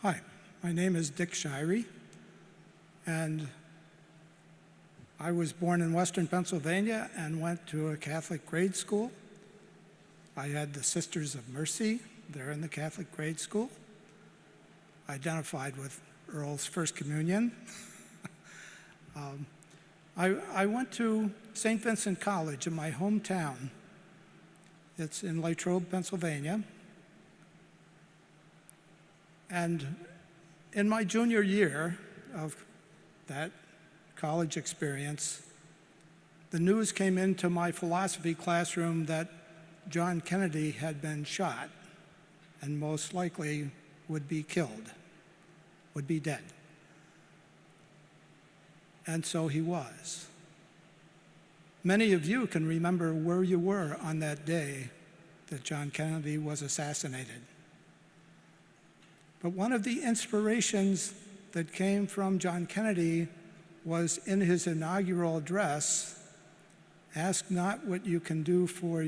Hi, my name is Dick Shirey, and I was born in Western Pennsylvania and went to a Catholic grade school. I had the Sisters of Mercy there in the Catholic grade school. Identified with Earl's First Communion. I went to St. Vincent College in my hometown. It's in Latrobe, Pennsylvania. And in my junior year of that college experience, the news came into my philosophy classroom that John Kennedy had been shot and most likely would be killed, would be dead. And so he was. Many of you can remember where you were on that day that John Kennedy was assassinated. But one of the inspirations that came from John Kennedy was in his inaugural address, ask not what you can do for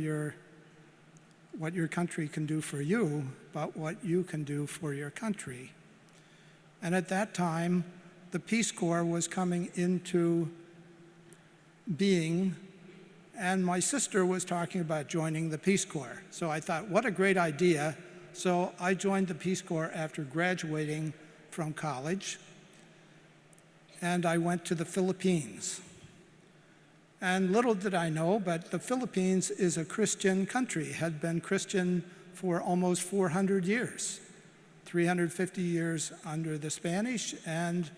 what your country can do for you, but what you can do for your country. And at that time, the Peace Corps was coming into being, and my sister was talking about joining the Peace Corps. So I thought, what a great idea. So I joined the Peace Corps after graduating from college, and I went to the Philippines. And little did I know, but the Philippines is a Christian country, had been Christian for almost 400 years, 350 years under the Spanish and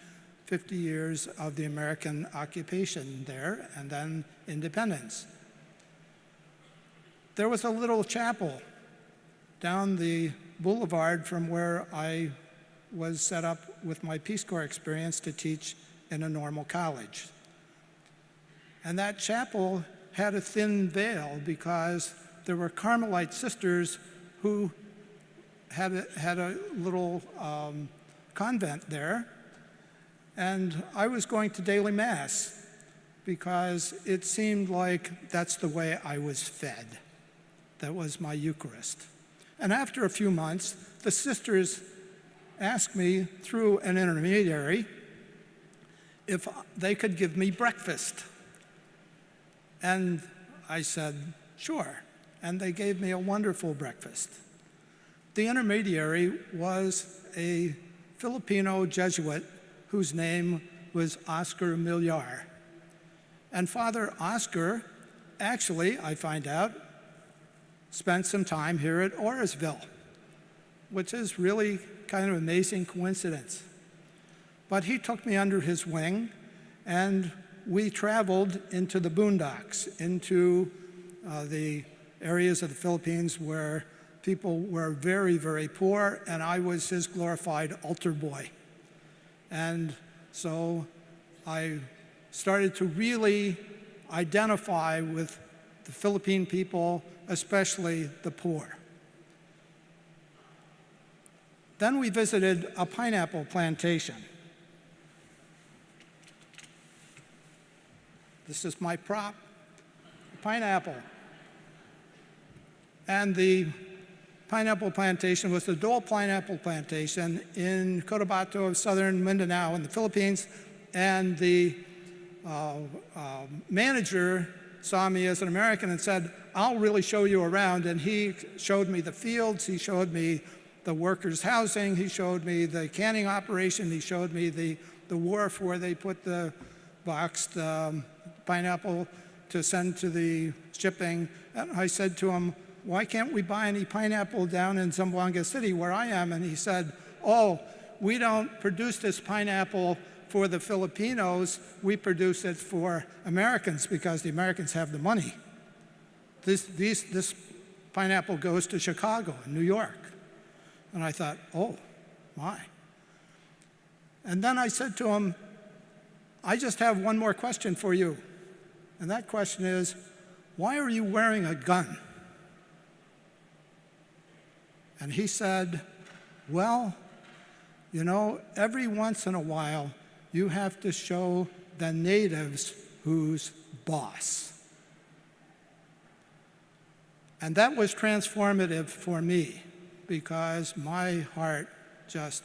50 years of the American occupation there, and then independence. There was a little chapel down the boulevard from where I was set up with my Peace Corps experience to teach in a normal college. And that chapel had a thin veil because there were Carmelite sisters who had a little convent there. And I was going to daily Mass because it seemed like that's the way I was fed. That was my Eucharist. And after a few months, the sisters asked me through an intermediary if they could give me breakfast. And I said, sure. And they gave me a wonderful breakfast. The intermediary was a Filipino Jesuit whose name was Oscar Millar. And Father Oscar, actually, I find out, spent some time here at Orisville, which is really kind of an amazing coincidence. But he took me under his wing, and we traveled into the boondocks, into the areas of the Philippines where people were very, very poor, and I was his glorified altar boy. And so I started to really identify with the Philippine people, especially the poor. Then we visited a pineapple plantation. This is my prop, pineapple. And the pineapple plantation was the Dole Pineapple Plantation in Cotabato of southern Mindanao in the Philippines. And the manager saw me as an American and said, I'll really show you around. And he showed me the fields, he showed me the workers' housing, he showed me the canning operation, he showed me the wharf where they put the boxed pineapple to send to the shipping. And I said to him, why can't we buy any pineapple down in Zamboanga City where I am? And he said, oh, we don't produce this pineapple for the Filipinos, we produce it for Americans because the Americans have the money. This pineapple goes to Chicago and New York. And I thought, oh, my. And then I said to him, I just have one more question for you. And that question is, why are you wearing a gun? And he said, well, you know, every once in a while, you have to show the natives who's boss. And that was transformative for me because my heart just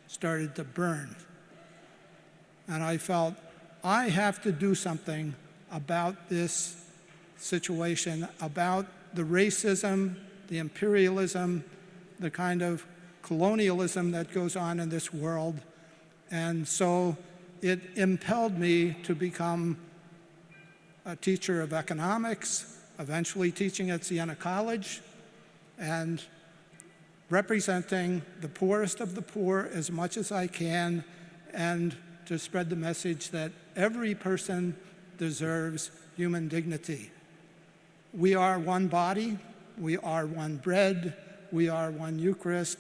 started to burn. And I felt, I have to do something about this situation, about the racism, the imperialism, the kind of colonialism that goes on in this world. And so it impelled me to become a teacher of economics, eventually teaching at Siena College, and representing the poorest of the poor as much as I can, and to spread the message that every person deserves human dignity. We are one body, we are one bread, we are one Eucharist.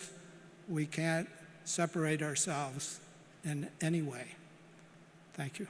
We can't separate ourselves in any way. Thank you.